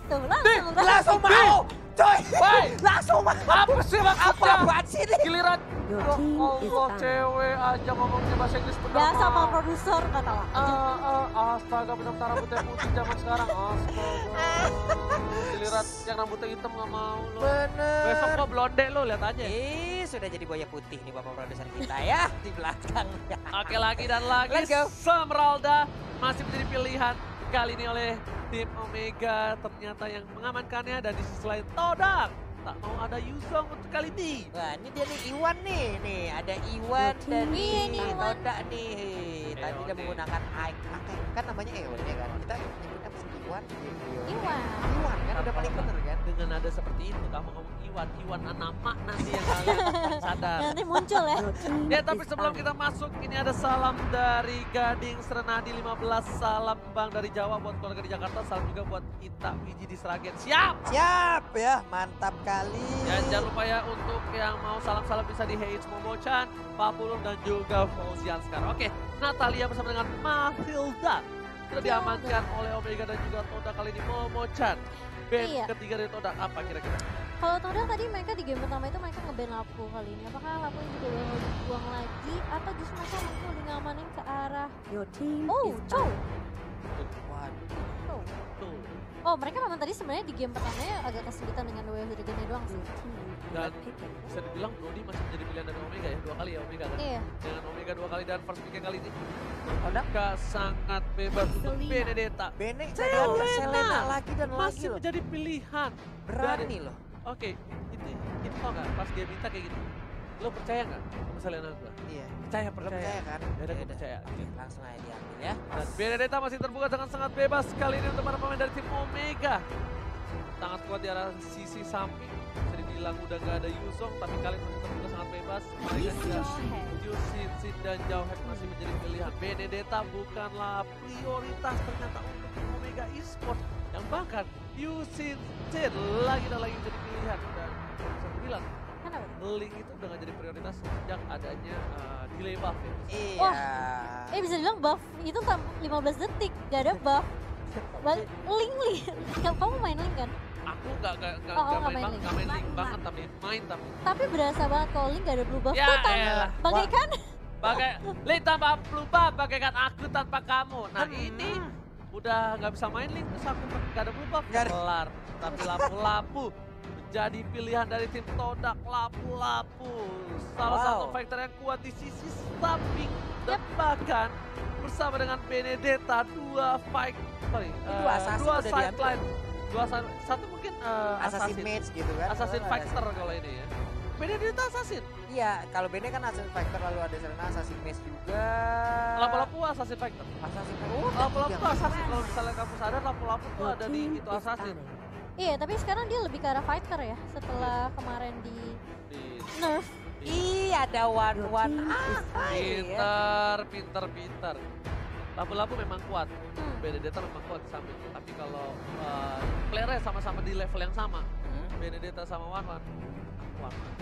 Tuh, langsung mau. Coy, Woi, langsung mau. apa sih maksudnya? Apaan sih ini? Giliran, Your ya team is Allah done. cewek aja ngomongnya bahasa Inggris benar. Biasa sama produser kata lah. Astaga, benar-benar rambutnya putih zaman sekarang. Astaga. Giliran yang rambutnya hitam nggak mau lo. Bener. Besok lo blonde lo, lihat aja. Sudah jadi buaya putih nih bapak produser kita ya di belakang. Oke, lagi dan lagi Let's go. Smeralda masih menjadi pilihan kali ini oleh tim Omega. Ternyata yang mengamankannya dan di sisi lain Todak. Tak mau ada Yuzong untuk kali ini. Wah ini dia nih Iwan nih. Nih ada Iwan dan Iya nih, Iwan. Todak nih. Tadi Eon dia nih. menggunakan kan namanya Ewan ya kan. Kita nyebutnya apa sih Iwan? Iwan. Iwan kan udah paling bener kan. Dengan nada seperti itu kamu ngomong Iwan nama nanti yang kalian sadar. Nanti muncul ya. Your team Ya tapi is sebelum done. kita masuk ini ada salam dari Gading Serenadi 15, salam Bang dari Jawa buat keluarga di Jakarta, salam juga buat Ita Wiji di Sragen. Siap! Siap ya, mantap kali. Dan jangan lupa ya untuk yang mau salam-salam bisa di Heiz Momochan, Pak Pulung dan juga Fauzian sekarang. Oke, Natalia bersama dengan Matilda sudah diamankan oleh Omega dan juga Toda kali ini Momochan. Band Iya. ketiga dari Toda apa kira-kira? Kalau Toda tadi mereka di game pertama itu mereka nge-ban Lapu kali ini. Apakah Lapu juga bakal dibuang lagi atau justru mereka mungkin lebih ngamanin ke arah Your team Oh, is Chow. done. Waduh. Tuh. Oh, mereka memang tadi sebenarnya di game pertamanya agak kesulitan dengan Way of Dragon doang sih. Dan bisa dibilang Brody masih menjadi pilihan dari Omega ya, 2 kali ya Omega kan? Iya. Dengan Omega 2 kali dan first pick kali ini. Todak. Omega sangat bebas untuk Selena. Benedetta. Bene Selena. Selena lagi dan lagi Masih loh. menjadi pilihan. Berani loh. Oke, itu tau gak pas dia minta kayak gitu. Lo percaya gak sama Selena gua? Iya. Percaya, Lo percaya. percaya kan? Ya udah, gua Yaudah. percaya. Oke, langsung aja diambil ya. Dan Benedetta masih terbuka dengan sangat bebas kali ini untuk para pemain dari tim Omega. Sangat kuat di arah sisi samping. Bisa dibilang udah gak ada Yuzong, tapi kali ini masih terbuka sangat bebas. Mereka juga Yusin, Sid, dan Jauhead masih menjadi pilihan. Benedetta bukanlah prioritas ternyata untuk tim Omega Esports. Yang bahkan Yusin, Sid lagi dan lagi menjadi pilihan. Dan bisa dibilang Kenapa? Link itu udah gak jadi prioritas sejak adanya delay buff ya. Iya. Wah. Bisa dibilang buff itu 15 detik, gak ada buff. Link. Kamu main Link kan? Aku gak Oh, nggak main, main Link. gak main Link banget tapi main tapi. Tapi berasa banget kalau Link gak ada blue buff Ya, tuh elah. bagaikan Bagai Link tanpa lupa bagaikan aku tanpa kamu. Nah ini udah gak bisa main Link terus aku gak ada blue buff. Nggak ada. Kelar. Tapi lapu-lapu menjadi pilihan dari tim Todak. Lapu-lapu salah satu fighter yang kuat di sisi samping. Dan bahkan bersama dengan Benedetta dua Dua assassin dua udah diambil. sideline. Satu mungkin Assassin Mage gitu kan. Assassin Lalu ada Fighter kalau ini ya. Benedetta Assassin. Iya, kalau Bene kan Assassin Fighter lalu ada Selena Assassin Mage juga. Lapu-lapu Assassin Fighter. Assassin Fighter. Lapu-lapu tuh Assassin. Kalau misalnya kamu sadar lapu-lapu tuh Your ada di team itu is Assassin. done. Iya, tapi sekarang dia lebih ke arah fighter ya. Setelah kemarin di Di nerf. Ih, ada one. pinter, pinter. Lapu-lapu memang kuat. Hmm. Benedetta memang kuat di samping. Tapi kalau playernya sama-sama di level yang sama, Benedetta sama Wanwan, Wanwan.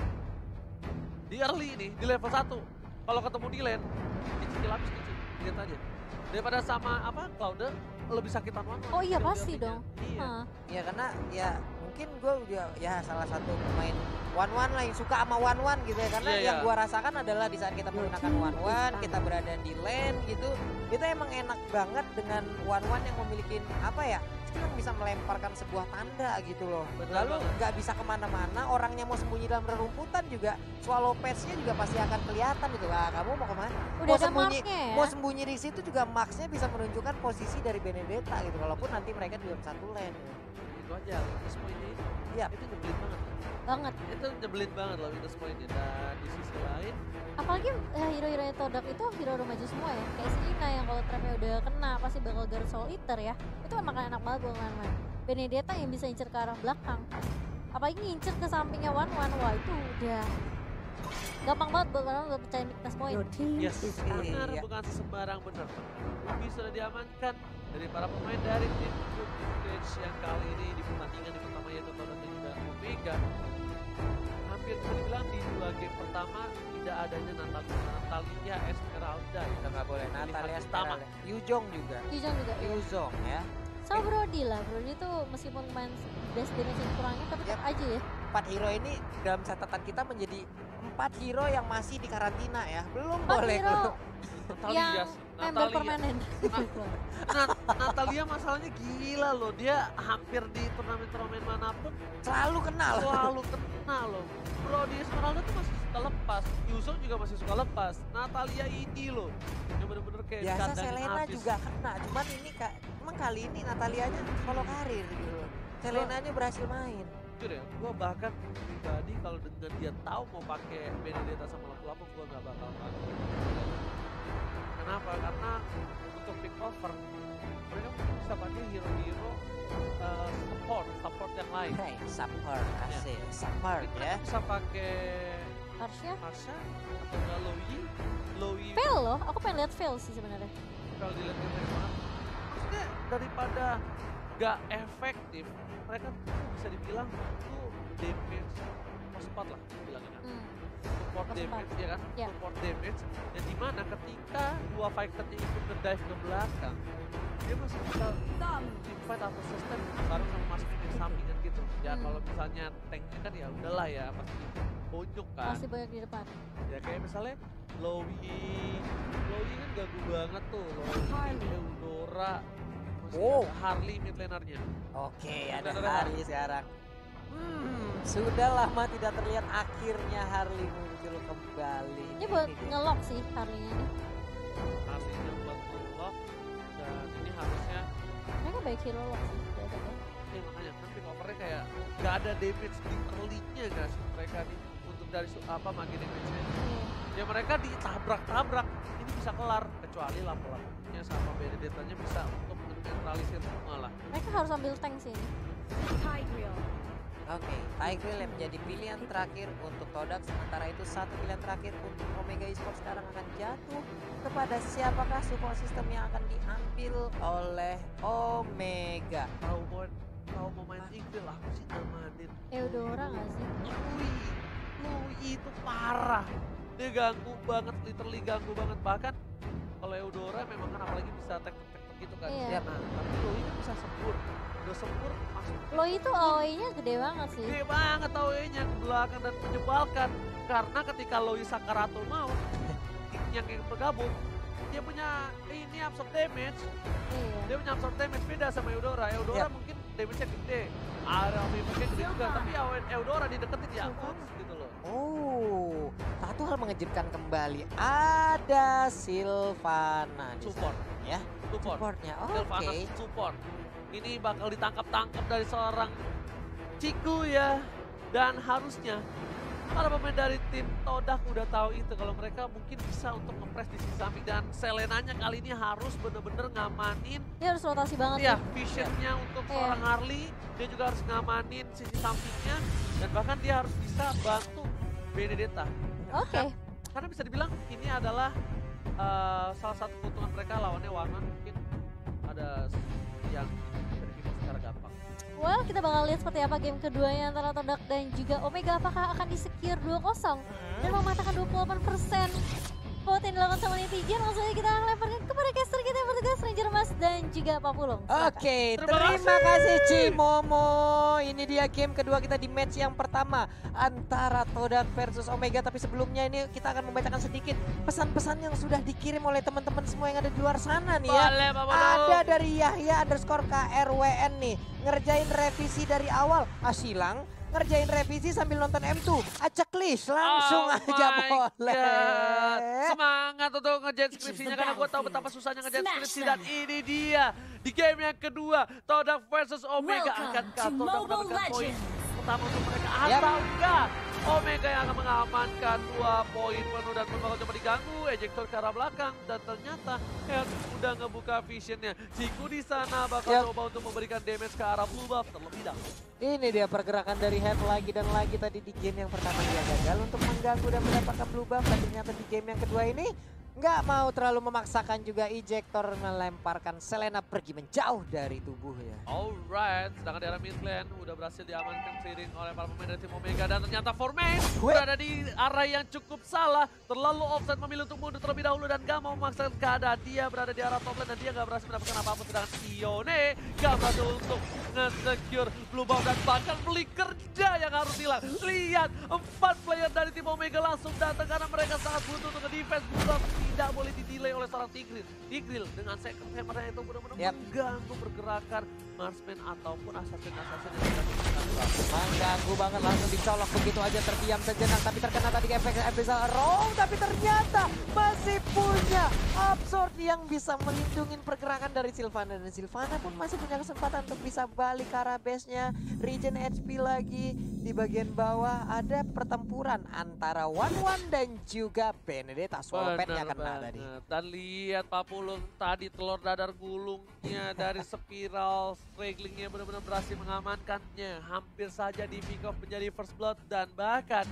Di early ini, di level 1, kalau ketemu di lane, dicicil habis kecil, lihat aja. Daripada sama Cloud lebih sakitan Wanwan. Oh iya Skill pasti buildingnya. dong. Iya. Hah. Ya karena ya mungkin gue juga ya salah satu pemain one lah yang suka sama one gitu ya. Karena Iya, yang iya. gue rasakan adalah di saat kita menggunakan one, kita berada di lane gitu. Itu emang enak banget dengan one yang memiliki apa ya, skill yang bisa melemparkan sebuah tanda gitu loh. Benar Lalu banget. nggak bisa kemana-mana, orangnya mau sembunyi dalam rerumputan juga, swallow patch-nya juga pasti akan kelihatan gitu. Wah kamu mau kemana? Udah Mau ada sembunyi, marknya ya. mau sembunyi di situ juga Max-nya bisa menunjukkan posisi dari Benedetta gitu. Walaupun nanti mereka di dalam satu lane. Itu aja, Windows Point-nya itu. Iya. Itu nyebelin banget. Banget. Itu nyebelin banget loh Windows Point-nya. Dan di sisi lain, Apalagi hero-hero yang Todak itu hero maju semua ya. Kayak Selena yang kalau trapnya udah kena pasti bakal Guard Soul Eater ya. Itu emang enak banget buat main-main. Benedetta yang bisa incer ke arah belakang. Apalagi ngincer ke sampingnya Wah itu udah gampang banget buat orang udah percaya Miknas Point. Your team yes, is benar, Iya. bukan sembarang benar. Ruby sudah diamankan dari para pemain dari tim Good Stage yang kali ini di pertandingan yang pertama yaitu Todak dan juga Omega. Hampir bisa dibilang di 2 game pertama tidak adanya Natalia Esmeralda. Udah nggak boleh. Natalia Pilihan utama. Esmeralda. Yuzong juga. Yuzong juga. Iya. Yuzong ya. Sama Brody lah, Brody tuh meskipun main dash damage yang kurangin tapi tetap aja ya. 4 hero ini dalam catatan kita menjadi 4 hero yang masih di karantina ya. Belum 4 boleh hero keluar. Natalia yang member permanen. Natalia masalahnya gila loh, dia hampir di turnamen-turnamen manapun Selalu kenal. selalu kena loh. Brody Esmeralda tuh masih suka lepas, Yusong juga masih suka lepas. Natalia ini loh, yang bener-bener kayak Biasa dikandangin Selena habis. juga kena, cuman ini emang kali ini Natalianya solo karir gitu loh. Selenanya berhasil main. Jujur ya, gue bahkan pribadi kalau dengan dia tahu mau pakai Benedetta sama lapu-lapu, gue gak bakal pakai. Kenapa? Karena untuk pick over, mereka mungkin bisa pakai hero-hero support yang lain. Hey, support, kasih support Mungkin ya. mereka bisa pakai Harusnya Marsha atau enggak Loui fail loh, aku pengen lihat fail sih sebenarnya. kalau dilihat dari mana. Maksudnya daripada gak efektif, mereka tuh bisa dibilang tuh damage spot lah bilangnya. Support Pas damage ya kan, Ya. support damage yang dimana ketika dua fighternya itu nge-dive ke belakang dia masih bisa fight atau sustain bareng sama masukin di sampingan gitu ya. Kalau misalnya tanknya kan ya udahlah ya pasti bonyok kan Masih banyak di depan. ya, kayak misalnya Loui kan ganggu banget tuh, Loui, Eudora, masih Wow. ada Harley mid lanernya. Oke, ada Ada Harley sekarang. Sudah lama tidak terlihat, akhirnya Harley muncul kembali. Ini buat dia. nge-lock sih Harley-nya nih. Harley-nya buat nge-lock dan ini harusnya Mereka baik hero lock sih biasanya. makanya kan pick overnya kayak gak ada damage di early-nya gak sih mereka nih untuk dari magi damage-nya. Iya. Ya mereka ditabrak-tabrak, ini bisa kelar kecuali lampu-lampunya sama Benedettanya bisa untuk menetralisir semua lah. Mereka harus ambil tank sih ini. Oke, Tigreal yang menjadi pilihan terakhir untuk Todak. Sementara itu satu pilihan terakhir untuk Omega Esports sekarang akan jatuh kepada siapakah support system yang akan diambil oleh Omega. Kalau mau main Tigreal aku sih namanin Eudora nggak sih? Loui itu parah. Dia ganggu banget, literally ganggu banget. Bahkan kalau Eudora memang kan apalagi bisa tek-tek gitu kan. Iya. Nah, tapi Loui kan bisa sempur. Udah sempur masuk. Lo itu AOE-nya gede banget sih. Gede banget AOE-nya ke belakang dan menyebalkan. Karena ketika Loui Sakaratul Maut yang bergabung, dia punya ini absorb damage. Iya. Dia punya absorb damage beda sama Eudora. Eudora mungkin damage-nya gede. Ada mungkin gede juga, tapi Eudora dideketin ya gitu loh. Oh, satu hal mengejutkan kembali. Ada Sylvana di Support. sana, ya. Support. Supportnya, Sylvana oke. support. Ini bakal ditangkap-tangkap dari seorang Ciku ya. Dan harusnya para pemain dari tim Todak udah tahu itu kalau mereka mungkin bisa untuk ngepres di sisi samping, dan Selenanya kali ini harus bener-bener ngamanin Dia harus rotasi banget ya sih. visionnya untuk Iya. seorang Harley. Dia juga harus ngamanin sisi sampingnya dan bahkan dia harus bisa bantu Benedetta. Oke. Karena bisa dibilang ini adalah salah satu keuntungan mereka lawannya Warman, mungkin ada yang bisa dibikin secara gampang. Well, kita bakal lihat seperti apa game keduanya antara Todak dan juga Omega. Apakah akan di-secure 2-0 dan mematahkan 28% vote yang dilakukan sama netizen. Langsung aja kita lemparkan kepada caster kita yang bertugas, Ranger Mas dan juga Papulung. Silakan. Oke, Terima terima kasih Cimomo. Ini dia game kedua kita di match yang pertama antara Todak versus Omega. Tapi sebelumnya ini kita akan membacakan sedikit pesan-pesan yang sudah dikirim oleh teman-teman semua yang ada di luar sana nih ya. Boleh, Pak Bono. Ada dari Yahya_KRWN nih, ngerjain revisi dari awal. Asilang ngerjain revisi sambil nonton M2. Acak list langsung Oh aja my boleh. God. Semangat untuk ngerjain skripsinya karena gue tahu betapa susahnya ngerjain skripsi, dan ini dia di game yang kedua Todak versus Omega. Akankah Todak mendapatkan poin pertama untuk mereka atau enggak? Omega yang akan mengamankan 2 poin penuh dan bakal coba diganggu ejector ke arah belakang, dan ternyata Head udah ngebuka visionnya. Ciku di sana bakal coba untuk memberikan damage ke arah blue buff terlebih dahulu. Ini dia pergerakan dari Head lagi dan lagi. Tadi di game yang pertama dia gagal untuk mengganggu dan mendapatkan blue buff, dan ternyata di game yang kedua ini Nggak mau terlalu memaksakan juga, ejector melemparkan Selena pergi menjauh dari tubuhnya. Alright, sedangkan di arah mid lane udah berhasil diamankan trading oleh para pemain dari tim Omega dan ternyata Formate berada di arah yang cukup salah, terlalu offside, memilih untuk mundur terlebih dahulu dan gak mau memaksakan keadaan. Dia berada di arah top lane dan dia gak berhasil mendapatkan apapun, sedangkan Ione gak berhasil untuk nge-secure blue buff dan bahkan beli kerja yang harus hilang. Lihat, 4 player dari tim Omega langsung datang karena mereka sangat butuh untuk nge-defense blue buff. Tidak boleh didelay oleh seorang Tigreal dengan second hammer itu benar-benar mengganggu pergerakan marksman ataupun assassin-assassin yang sedang digunakan. Mengganggu banget, langsung dicolok begitu aja, terdiam sejenak tapi terkena tadi efek Abyssal Roll, tapi ternyata masih punya Absorb yang bisa melindungi pergerakan dari Sylvana, dan Sylvana pun masih punya kesempatan untuk bisa balik ke arah base-nya. Regen HP lagi di bagian bawah, ada pertempuran antara One dan juga Benedetta. Swallowpad-nya kena tadi. Dan lihat Papulung tadi, telur dadar gulungnya dari spiral stragglingnya benar-benar berhasil mengamankannya. Hampir saja di pick off menjadi first blood dan bahkan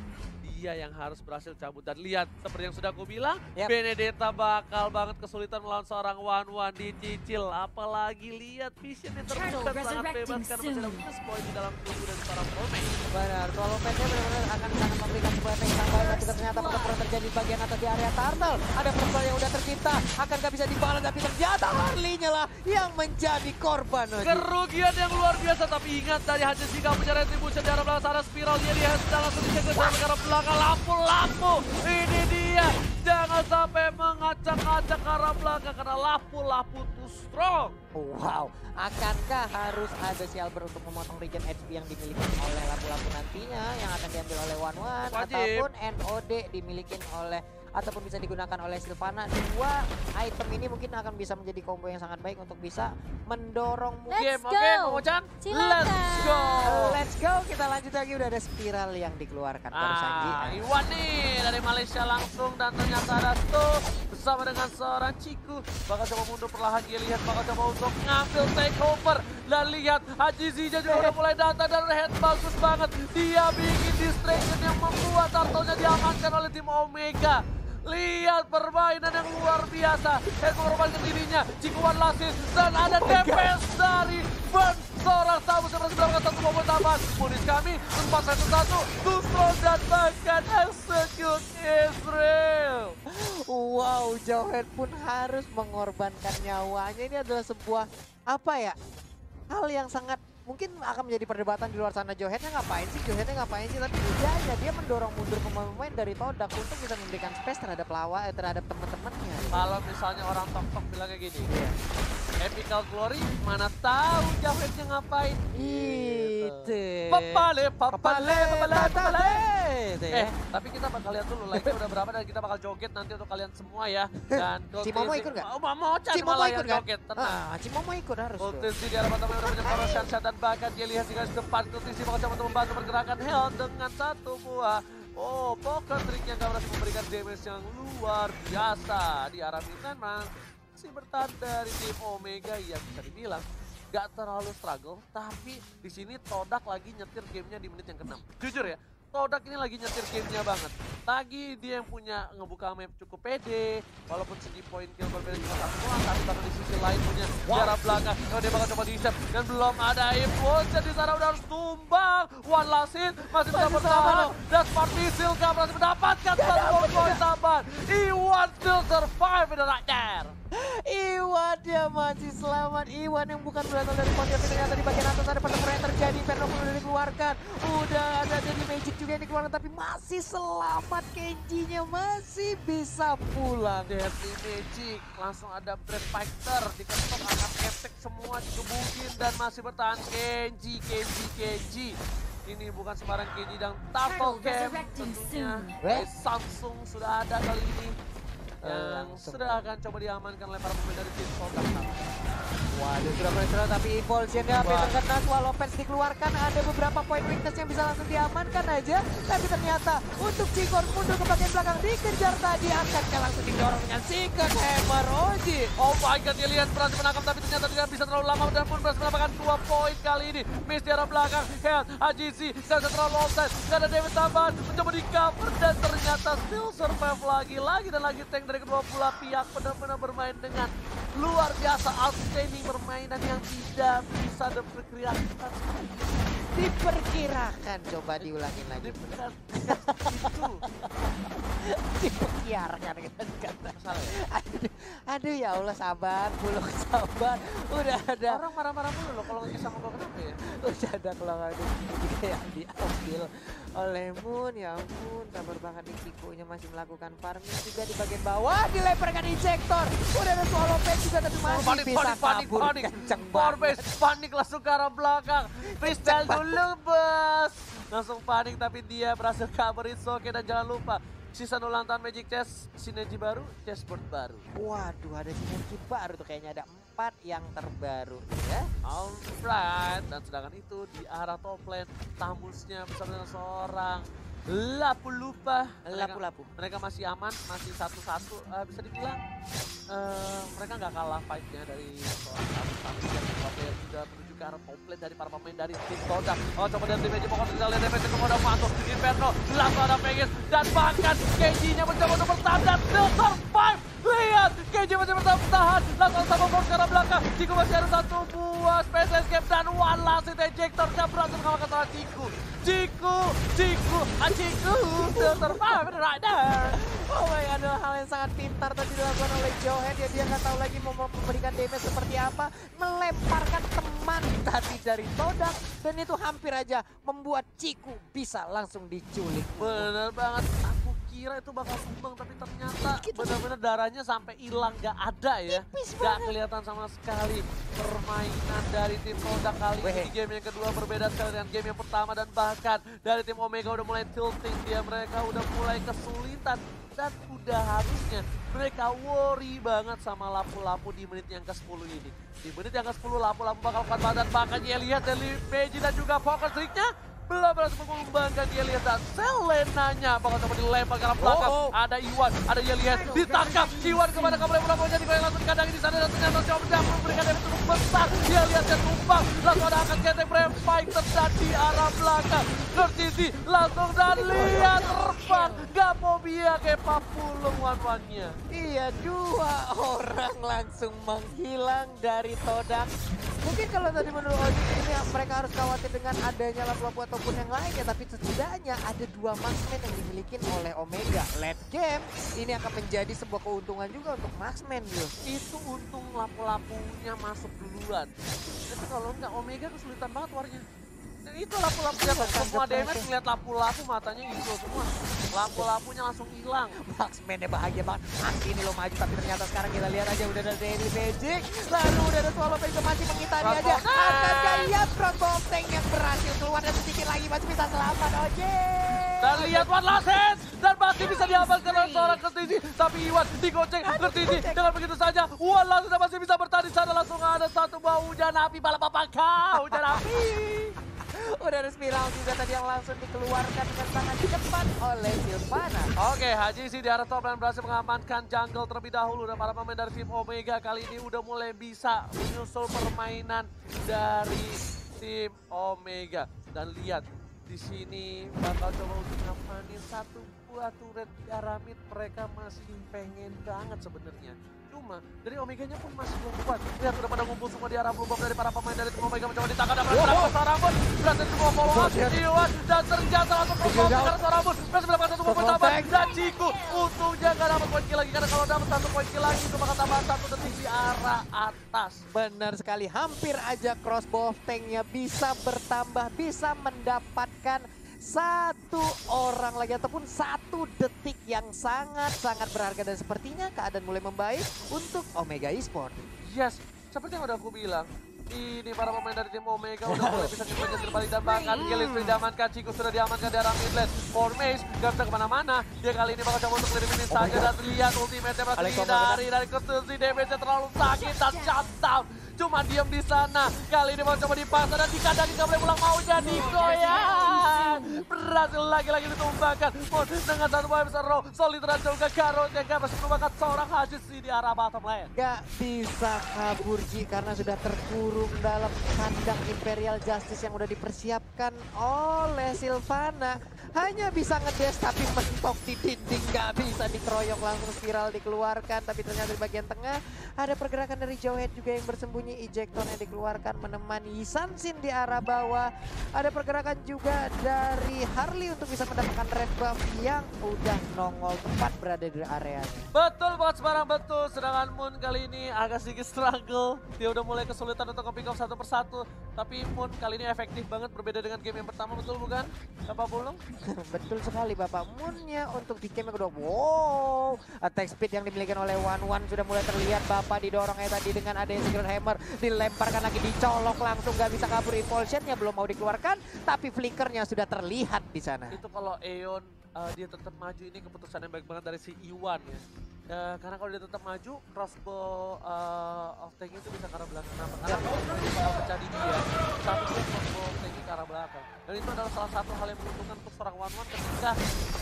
dia yang harus berhasil cabut. Dan lihat, seperti yang sudah aku bilang, Benedetta bakal banget kesulitan melawan seorang One dicicil. Apalagi lihat visionnya terbuka sangat bebas karena masih ada minus point di dalam tubuh dan para Formate. Benar, Swallowpad-nya benar-benar akan sangat memberikan sebuah efek yang baik, tapi ternyata pertempuran terjadi di bagian atas di area Turtle. Ada pertempuran yang udah tercipta, akan gak bisa dibalas, tapi ternyata Harley-nya lah yang menjadi korban. Kerugian yang luar biasa, tapi ingat dari Hajis jika punya retribution di arah belakang sana spiral, dia sudah langsung dicegah sama ke arah belakang. Lampu, ini dia. Jangan sampai mengacak-acak ke arah belakang karena lampu too strong. Wow, akankah harus ada si Albert untuk memotong regen HP yang dimiliki oleh lampu-lampu nantinya yang akan diambil oleh One ataupun NOD dimiliki oleh ataupun bisa digunakan oleh Sylvana. Dua item ini mungkin akan bisa menjadi combo yang sangat baik untuk bisa mendorong Let's Oke, Momo-chan. Silakan. Let's go. Kita lanjut lagi, udah ada spiral yang dikeluarkan baru Sanji. Iwan nih dari Malaysia langsung dan ternyata ada tuh bersama dengan seorang Ciku. Bakal coba mundur perlahan, dia lihat bakal coba untuk ngambil takeover. Dan lihat Haji Zija juga udah mulai datang dan head bagus banget. Dia bikin distraction yang membuat Turtle-nya diamankan oleh tim Omega. Lihat permainan yang luar biasa. Head mengorbankan dirinya. Cikuan Lasis dan ada DPS dari Burn. Seorang tamu yang berhasil mendapatkan satu momen tambahan. Munis kami, 4-1-1, Tustro dan bahkan execute Israel. Wow, Jauhead pun harus mengorbankan nyawanya. Ini adalah sebuah hal yang sangat mungkin akan menjadi perdebatan di luar sana. Jauheadnya ngapain sih, tapi bedanya dia mendorong mundur pemain-pemain dari Todak untuk bisa memberikan space terhadap terhadap teman-temannya. Kalau misalnya orang tok-tok bilangnya gini, Epical Glory mana tahu Jauheadnya ngapain. Itu. Papale. Tapi kita bakal lihat dulu like-nya udah berapa dan kita bakal joget nanti untuk kalian semua ya. Dan Cimomo ikut nggak? Cimomo ikut kan? Joget, tenang. Cimomo ikut harus. Ultisi di arah pertama udah punya power shot dan bahkan dia lihat di garis depan. Ultisi bakal coba untuk membantu pergerakan Hell dengan satu buah. Oh, poker triknya gak berhasil memberikan damage yang luar biasa di arah midlane. Masih bertahan dari tim Omega yang bisa dibilang gak terlalu struggle, tapi di sini Todak lagi nyetir gamenya di menit yang ke-6. Jujur ya, Todak ini lagi nyetir gamenya banget. Lagi dia yang punya ngebuka map cukup pede, walaupun segi point kill berbeda cuma satu doang, tapi bahkan di sisi lain punya di arah belakang. Dia bakal coba di-set dan belum ada impulse di sana udah harus tumbang. One last hit masih bisa bertahan dan Smart Missile gak berhasil mendapatkan satu poin tambahan. Iwan still survive in the right there. Iwan dia masih selamat. Iwan yang bukan berasal dari pon, tapi ternyata di bagian atas ada pertempuran yang terjadi. Inferno pun udah dikeluarkan. Udah ada dari Magic juga yang dikeluarkan, tapi masih selamat. Kenji-nya masih bisa pulang. Dari Magic langsung ada Brand Fighter diketok, angkat ketek semua dikebukin dan masih bertahan Kenji. Ini bukan sembarang Kenji dan Tackle Camp tentunya. Samsung sudah ada kali ini. Yang sudah akan coba diamankan oleh para pemain dari tim Todak. Waduh, sudah mulai serang tapi Impulsion-nya hampir terkena. Swallow Pets dikeluarkan, ada beberapa poin weakness yang bisa langsung diamankan aja. Tapi ternyata untuk Cikor mundur ke bagian belakang, dikejar tadi, akankah langsung didorong dengan Secret Hammer Oji. Oh my god, dia lihat berhasil menangkap tapi ternyata tidak bisa terlalu lama dan pun berhasil mendapatkan 2 poin kali ini. Miss di arah belakang, Head, AGC, gak bisa terlalu offside, gak ada damage tambahan, mencoba di cover dan ternyata still survive lagi dan lagi tank dari kedua belah pihak benar-benar bermain dengan luar biasa outstanding permainan yang tidak bisa diperkirakan. Diperkirakan, coba diulangin lagi. Diperkirakan itu. Diperkirakan kata. Salah ya? Aduh ya Allah, sabar, Bulog sabar. Udah ada. Orang marah-marah mulu loh kalau nggak sama gue, kenapa ya? Udah ada kelongan juga yang diambil oleh Moon. Ya ampun, sabar banget nih, Kikunya masih melakukan farming juga di bagian bawah. Dilemparkan injektor. Udah ada Swallow Pets juga tapi masih bisa kabur. Kenceng banget. Panik langsung ke arah belakang. Freestyle dulu bos. Langsung panik tapi dia berhasil kabur. It's okay, dan jangan lupa season ulang tahun Magic Chess, sinergi baru, chessboard baru. Waduh, ada sinergi baru tuh, kayaknya ada 4 yang terbaru ya. Alright, dan sedangkan itu di arah top lane, Tamusnya bersama dengan seorang Lapu-Lupa. Lapu-lapu. Mereka masih aman, masih 1-1. Bisa dibilang mereka nggak kalah fight-nya dari seorang Tamus yang player juga menuju ke arah top lane dari para pemain dari tim Todak. Oh, coba dari tim Magic, pokoknya kita lihat damage itu udah masuk. Inferno, langsung ada Vegas, dan bahkan KG-nya mencoba untuk bertahan dan still survive. Lihat, KG masih bertahan, langsung sama force ke arah belakang. Ciku masih ada 1 buah Space Escape dan one last hit ejector-nya berhasil mengalahkan seorang Ciku. Ciku, still survive right there. Oh my god, adalah hal yang sangat pintar tadi dilakukan oleh Johan. Ya, dia nggak tahu lagi mau memberikan damage seperti apa. Melemparkan teman tadi dari Todak. Dan itu hampir aja membuat Ciku bisa langsung diculik. Bener banget, aku kira itu bakal tumbang tapi ternyata benar-benar darahnya sampai hilang, gak ada ya. Gak kelihatan sama sekali permainan dari tim Todak kali ini. Game yang kedua berbeda sekali dengan game yang pertama, dan bahkan dari tim Omega udah mulai tilting dia, mereka udah mulai kesulitan. Dan udah harusnya mereka worry banget sama Lapu-Lapu di menit yang ke-10 ini. Di menit yang ke-10 Lapu-Lapu bakal kuat banget, bahkan dia lihat dari Peji dan juga Focus Trick-nya belum berhasil mengembangkan. Dia lihat dan Selenanya bakal coba dilempar ke arah belakang. Ada Iwan, ada dia lihat ditangkap. Iwan kepada Kablai Prabowo, jadi yang langsung dikandangin di sana dan ternyata coba memberikan damage cukup besar. Dia lihat dan tumpang, langsung ada akan ketek frame fighter dan di arah belakang. Tertiti langsung dan lihat terbang. Gak mau biar kayak papulung one-one-nya. Iya, 2 orang langsung menghilang dari Todak. Mungkin kalau tadi menurut Oji ini mereka harus khawatir dengan adanya Lapu-Lapu ataupun yang lainnya, tapi setidaknya ada 2 marksman yang dimiliki oleh Omega. Late game ini akan menjadi sebuah keuntungan juga untuk marksman gitu. Itu untung Lapu-Lapunya masuk duluan. Tapi kalau enggak, Omega kesulitan banget warnya. Dan itu Lapu-Lapunya semua damage, ngeliat Lapu-Lapu matanya hijau semua. Lapu-Lapunya langsung hilang. Marksman-nya bahagia banget. Masih ini lo maju, tapi ternyata sekarang kita lihat aja udah ada Daily Magic. Lalu udah ada Swallow Pets masih mengitari aja. Akankah lihat Crossbow Tank yang berhasil keluar dan sedikit lagi masih bisa selamat. Oje. Dan lihat one last hit, dan masih bisa diamankan oleh seorang Kertisi. Tapi Iwan digoceng, Kertisi dengan begitu saja. One last hit masih bisa bertahan di sana. Langsung ada 1 buah hujan api, balap apa kau, hujan api. Udah ada spiral juga tadi yang langsung dikeluarkan dengan sangat cepat oleh Silvana. Oke, Haji sih di arah top lane berhasil mengamankan jungle terlebih dahulu, dan para pemain dari tim Omega kali ini udah mulai bisa menyusul permainan dari tim Omega. Dan lihat di sini bakal coba untuk ngapain 1 buah turret di arah mid. Mereka masih pengen banget sebenarnya. Cuma dari Omeganya pun masih belum kuat. Lihat udah pada ngumpul semua di arah blue bomb dari para pemain dari tim Omega, mencoba ditangkap dan berhasil seorang pun berhasil semua follow up Iwan, dan ternyata langsung crossbow karena seorang pun berhasil mendapatkan 1 poin tambah. Dan Ciku untungnya gak dapat poin kill lagi, karena kalau dapat 1 poin kill lagi itu bakal tambahan 1 detik di arah atas. Benar sekali, hampir aja Crossbow Tank-nya bisa bertambah, bisa mendapatkan 1 orang lagi ataupun 1 detik yang sangat-sangat berharga, dan sepertinya keadaan mulai membaik untuk Omega Esports. Yes, seperti yang udah aku bilang, Ini para pemain dari tim Omega udah mulai bisa ngikutin terbalik dan bahkan Gillis sudah diamankan, Chico sudah diamankan di arah mid lane. Formace gak bisa kemana-mana. Dia kali ini bakal coba untuk ngelirimin saja dan lihat ultimate-nya berhasil dihindari dari konstruksi damage-nya terlalu sakit dan shutdown. Cuma diam di sana. Kali ini mau coba dipaksa dan dikandangin gak boleh pulang, mau jadi goyang. Berhasil lagi-lagi ditumbangkan. Mon dengan satu poin besar row. Solid dan juga Garot yang gak berhasil menumbangkan seorang Hajis di arah bottom lane. Gak bisa kabur Ji karena sudah terkurung dalam kandang Imperial Justice yang udah dipersiapkan oleh Sylvana. Hanya bisa ngedes tapi mentok di dinding, gak bisa dikeroyok, langsung spiral dikeluarkan. Tapi ternyata di bagian tengah ada pergerakan dari Jowhead juga yang bersembunyi, ejecton yang dikeluarkan menemani Sansin di arah bawah. Ada pergerakan juga dari Harley untuk bisa mendapatkan red buff yang udah nongol tepat berada di areanya. Betul banget sebarang betul, sedangkan Moon kali ini agak sedikit struggle. Dia udah mulai kesulitan untuk nge-pick off satu persatu. Tapi Moon kali ini efektif banget, berbeda dengan game yang pertama, betul bukan? Bapak Bulung? Betul sekali Bapak. Moonnya untuk di game yang kedua. Wow, attack speed yang dimiliki oleh One sudah mulai terlihat. Bapak didorongnya tadi dengan adanya Secret Hammer. Dilemparkan lagi, dicolok langsung, gak bisa kabur. Impulsionnya belum mau dikeluarkan, tapi flickernya sudah terlihat di sana. Itu kalau Aeon dia tetap maju, ini keputusan yang baik banget dari si Iwan ya. Karena kalau dia tetap maju, crossbow of tank itu bisa ke arah belakang. Kenapa? Karena kalau dia bakal pecah di dia, satu crossbow of tank ke arah belakang. Dan itu adalah salah satu hal yang menguntungkan untuk seorang One ketika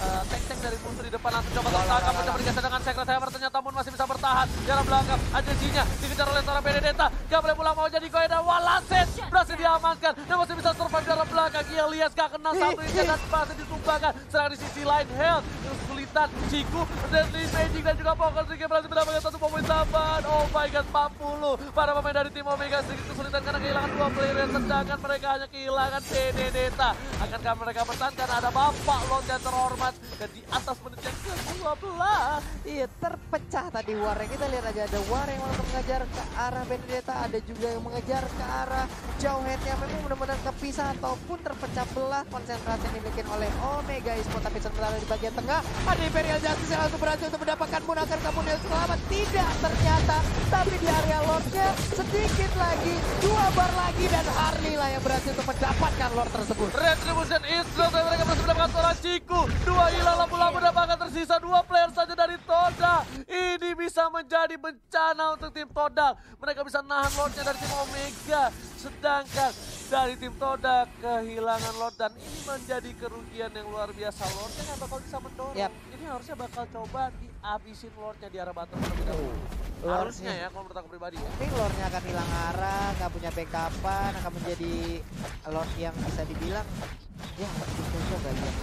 tank-tank dari musuh di depan langsung coba tertangkap, mencoba digeser dengan Secret Hammer. Ternyata Moon masih bisa bertahan di arah belakang. Agensinya dikejar oleh seorang Benedetta, gak boleh pulang, mau jadi goy dan Walaset berhasil diamankan dan masih bisa survive di arah belakang. Elias gak kena satu ini dan masih ditumbangkan. Sedang di sisi lain Health yang kesulitan, Chico, Deadly Magic dan juga Poker sedikit berhasil mendapatkan satu poin tambahan. Oh my god, 40 para pemain dari tim Omega sedikit kesulitan karena kehilangan 2 player, sedangkan mereka hanya kehilangan Benedetta. Akankah mereka bertahan karena ada Bapak Lord yang terhormat dan di atas menit yang ke-12. Iya, terpecah tadi warnya. Kita lihat aja ada war yang untuk mengejar ke arah Benedetta, ada juga yang mengejar ke arah Jowhead yang memang benar-benar kepisah ataupun terpecah belah konsentrasi yang dimiliki oleh Omega Esports. Tapi sementara di bagian tengah ada Imperial Justice yang langsung berhasil untuk mendapatkan Moon. Akan kamu selamat? Tidak ternyata, tapi di area Lordnya sedikit lagi, 2 bar lagi dan Harley lah yang berhasil untuk mendapatkan Lord tersebut. Retribution Israel dan mereka berhasil mendapatkan seorang Chico. 2 hilang, lampu-lampu mendapatkan tersisa 2 player saja dari Toda. Ini bisa menjadi bencana untuk tim Toda. Mereka bisa nahan Lordnya dari tim Omega. Sedangkan dari tim Toda kehilangan Lord dan ini menjadi kerugian yang luar biasa. Lordnya nggak bakal bisa mendorong. Yap. Ini harusnya bakal coba dihabisin Lordnya di arah bottom terlebih dahulu. Harusnya ya kalau menurut aku pribadi ya. Tapi Lordnya akan hilang arah, nggak punya backupan, akan menjadi Lord yang bisa dibilang ya itu bagian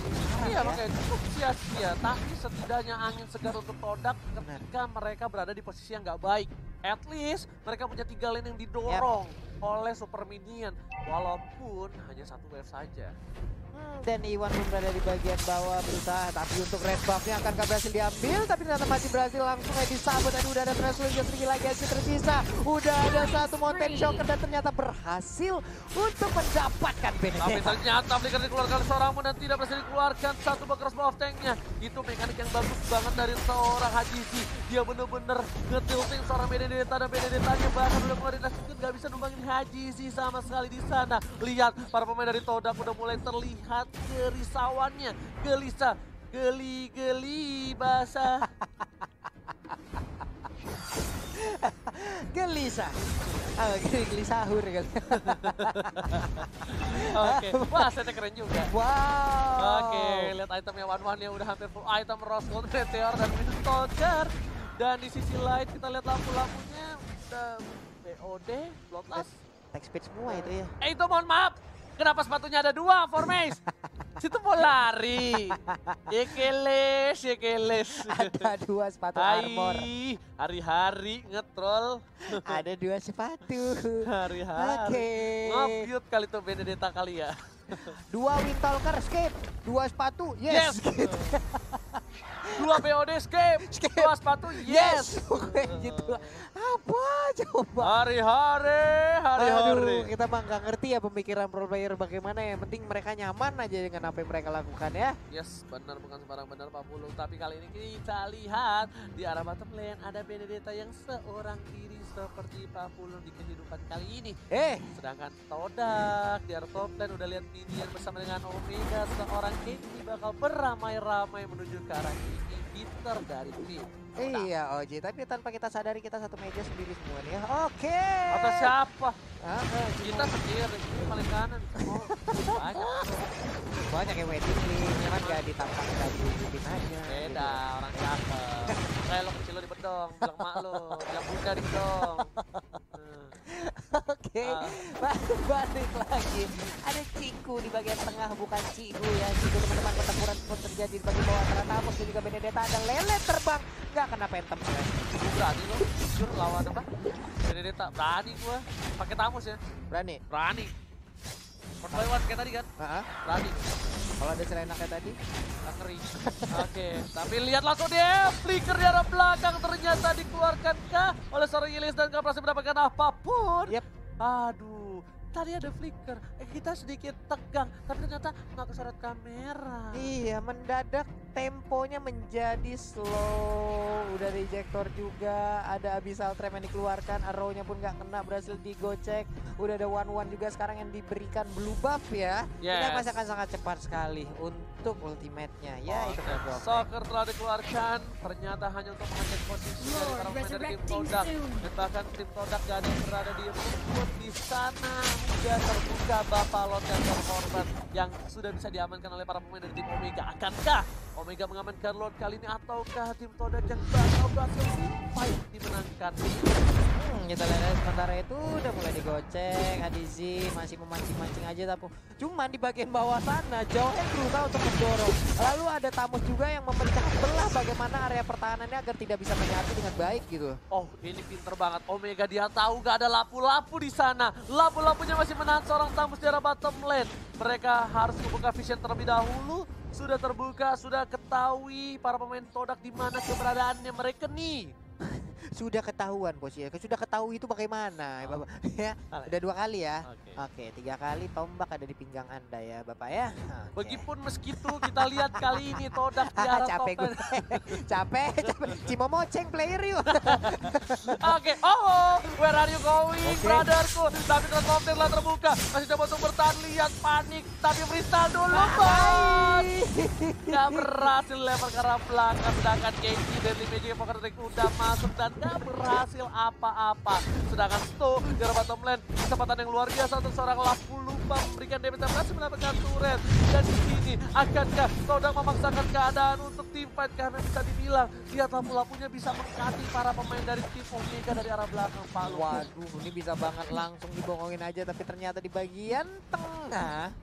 Iya makanya cukup sia-sia, tapi setidaknya angin segar untuk Todak ketika mereka berada di posisi yang nggak baik. At least mereka punya 3 lane yang didorong oleh Super Minion, walaupun hanya 1 wave saja. Dan Iwan pun berada di bagian bawah berusaha, tapi untuk red buffnya akan berhasil diambil, tapi ternyata masih berhasil langsung aja disabot dan udah ada Translusion sedikit lagi aja tersisa. Udah ada 1 Mountain Shocker dan ternyata berhasil untuk mendapatkan Tapi Benedetta. ternyata flicker dikeluarkan seorang Moon dan tidak berhasil dikeluarkan 1 crossbow of tanknya. Itu mekanik yang bagus banget dari seorang Hajisi. Dia bener-bener ngetilting seorang Benedetta dan Benedettanya bahkan udah ngeluarin Nasukin, gak bisa numbangin Hajisi sama sekali di sana. Lihat para pemain dari Todak udah mulai terlihat kerisauannya, gelisah, geli-geli basah. Gelisah. Gelisahur kali. Oke, wah setnya keren juga. Wow. Oke, lihat itemnya One yang udah hampir full item, Rose Gold, Meteor, dan Stalker. Dan di sisi lain kita lihat lampu-lampunya udah BOD, Bloodlust. Attack speed semua itu ya. Itu mohon maaf, kenapa sepatunya ada 2, Formace? Situ mau lari. Yekeles, yekeles. Ada 2 sepatu armor. Hari-hari ngetrol. Ada 2 sepatu. Hari-hari. Oke. Nge-cute kali tuh Benedetta kali ya. 2 Windtalker skip, 2 sepatu, yes. Yes. 2 BOD skip. 2 sepatu yes. Kayak gitu lah. Apa coba? Hari-hari. Aduh, kita mah nggak ngerti ya pemikiran pro player bagaimana ya. Yang penting mereka nyaman aja dengan apa yang mereka lakukan ya. Yes, benar bukan sembarang benar Pak Pulung. Tapi kali ini kita lihat di arah bottom lane ada Benedetta yang seorang diri seperti Pak Pulung di kehidupan kali ini. Sedangkan Todak di arah top lane udah lihat minion bersama dengan Omega, seorang KD bakal beramai-ramai menuju ke arah inhibitor dari tim. Iya Oji, tapi tanpa kita sadari kita satu meja sendiri semua nih ya. Oke. Atau siapa? Kita Kita sendiri, ini paling kanan. Oh, banyak yang waiting list, kan gak ditampang, gak diikutin aja. beda, orang cakep. Kayak lo kecil lo di bedong, bilang mak lo, bilang bunda di bedong. Oke, balik lagi. Ada Ciku di bagian tengah, bukan Cigu ya. Cigu teman-teman, pertempuran pun terjadi di bagian bawah Tratamos dan juga Benedetta ada lele terbang. Nggak kena Phantom ya. Berani lo, jujur lawan apa? Benedetta, berani gua. Pakai Tamus ya. Berani? Berani. One by one kayak tadi kan? Berani. Kalau ada Serena kayak tadi? Ngeri. Oke, tapi lihat langsung dia. Flicker di arah belakang ternyata dikeluarkan kah oleh seorang Yelis dan gak berhasil mendapatkan apapun. Yep. Aduh, tadi ada flicker. Kita sedikit tegang, tapi ternyata nggak kesorot kamera. Iya, mendadak temponya menjadi slow. Udah rejector juga, ada Abyssal Trap yang dikeluarkan, arrow-nya pun nggak kena, berhasil digocek. Udah ada 1-1 juga sekarang yang diberikan blue buff ya. Yes. Ini pasti akan sangat cepat sekali untuk ultimate-nya. Ya, itu kan Soccer telah dikeluarkan, ternyata hanya untuk mengecek posisi dari para pemain dari tim Todak. Dan bahkan tim Todak gak ada yang berada di rumput di sana. Udah terbuka Bapak Lot yang terkorban yang sudah bisa diamankan oleh para pemain dari tim Omega. Akankah Omega mengamankan Lord kali ini ataukah tim Todak yang bakal berhasil fight dimenangkan? Kita lihat sementara itu udah mulai digocek, Adizi masih memancing-mancing aja tapi cuman di bagian bawah sana Johan berusaha untuk mendorong. Lalu ada Tamus juga yang memecah belah bagaimana area pertahanannya agar tidak bisa menyatu dengan baik gitu. Oh, ini pinter banget. Omega dia tahu gak ada lapu-lapu di sana. Lapu-lapunya masih menahan seorang Tamus di arah bottom lane. Mereka harus membuka vision terlebih dahulu. Sudah terbuka, sudah ketahui para pemain Todak di mana keberadaannya mereka nih. Sudah ketahuan bos ya, sudah ketahui itu bagaimana ya Bapak ya. Udah 2 kali ya. Oke, 3 kali tombak ada di pinggang Anda ya Bapak ya. Begipun meskitu kita lihat kali ini Todak di arah capek gue. capek. Cimo moceng player yuk. Oke, where are you going brotherku? Tapi transform telah terbuka, masih coba untuk bertahan, lihat panik, tapi freestyle dulu bos. Gak berhasil level ke arah belakang, sedangkan KG Deadly Magic Poker Trick udah masuk dan gak berhasil apa-apa. Sedangkan Sto di arah bottom lane, kesempatan yang luar biasa untuk seorang Lapu lupa memberikan damage dan berhasil mendapatkan turret. Dan di sini akankah Todak memaksakan keadaan untuk team fight karena bisa dibilang lihat lapu-lapunya bisa mengkati para pemain dari tim Omega dari arah belakang Pak. Waduh, ini bisa banget langsung dibongongin aja tapi ternyata di bagian tengah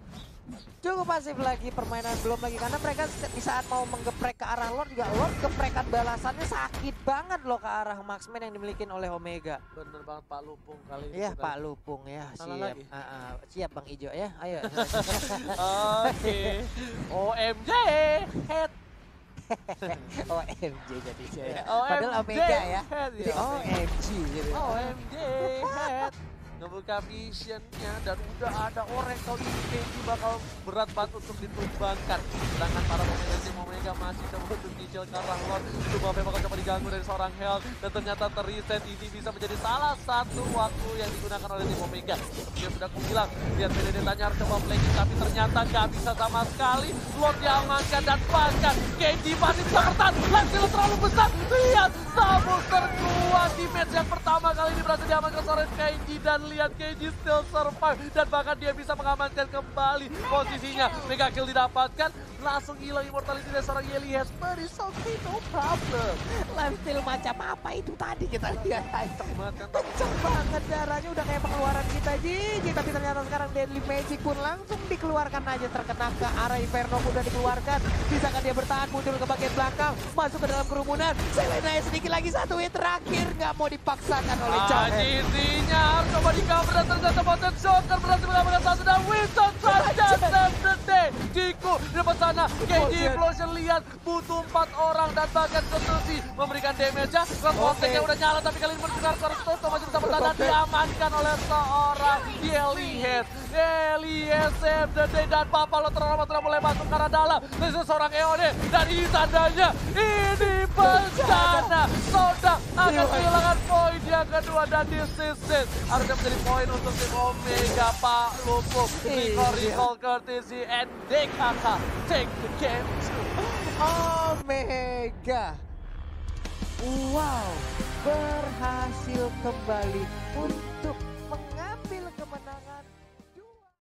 cukup pasif lagi, permainan belum lagi karena mereka di saat mau menggeprek ke arah Lord juga Lord geprekan balasannya sakit banget loh ke arah Marksman yang dimiliki oleh Omega. Bener banget Pak Lupung kali ini. Iya Pak Lupung ya, siap. Siap Bang Ijo ya, ayo. Oke. OMG head. OMG jadi saya. Padahal Omega ya. Jadi OMG gitu. OMG head. Ngebuka visionnya dan udah ada Oracle ini Kenji bakal berat banget untuk ditumbangkan. Sedangkan para pemain dari tim Omega masih coba untuk nyicil ke arah Lord. Itu Bape bakal coba diganggu dari seorang Health dan ternyata terreset. Ini bisa menjadi salah satu waktu yang digunakan oleh tim Omega. Seperti yang sudah aku bilang, lihat Benedetta harus coba flanking tapi ternyata gak bisa sama sekali. Lord diamankan dan bahkan Kenji masih bisa bertahan. Lansil terlalu besar. Lihat Tamus terkuat di match yang pertama kali ini berhasil diamankan seorang Kenji dan lihat KG still survive dan bahkan dia bisa mengamankan kembali posisinya. Mega kill didapatkan, langsung hilang immortality dari seorang Yelias, but it's okay, no problem. Lifesteal macam apa itu tadi kita lihat. Kenceng banget darahnya udah kayak pengeluaran kita Jiji. Tapi ternyata sekarang Deadly Magic pun langsung dikeluarkan aja, terkena ke arah Inferno udah dikeluarkan. Bisakah dia bertahan mundur ke bagian belakang, masuk ke dalam kerumunan. Selena sedikit lagi satu hit terakhir, nggak mau dipaksakan oleh Johan. Intinya harus coba di-cover dan ternyata Mountain Shocker berhasil mengamankan satu dan Winston saja dan the day. Ciku dapat sana. KD Implosion lihat butuh 4 orang dan bahkan Ketusi memberikan damage-nya. Konteknya udah nyala tapi kali ini bertukar terus Toto masih bisa bertahan diamankan oleh seorang Yelihet. Yelihet save the day dan Papalo Terorama sudah mulai masuk ke arah dalam. Ini seorang EOD dan ini tandanya ini bencana. Sodak akan kehilangan poin yang kedua dan disisir. Harusnya menjadi poin untuk tim Omega. Pak Lupuk, recall courtesy and DKK take the game. Omega. Wow, berhasil kembali untuk mengambil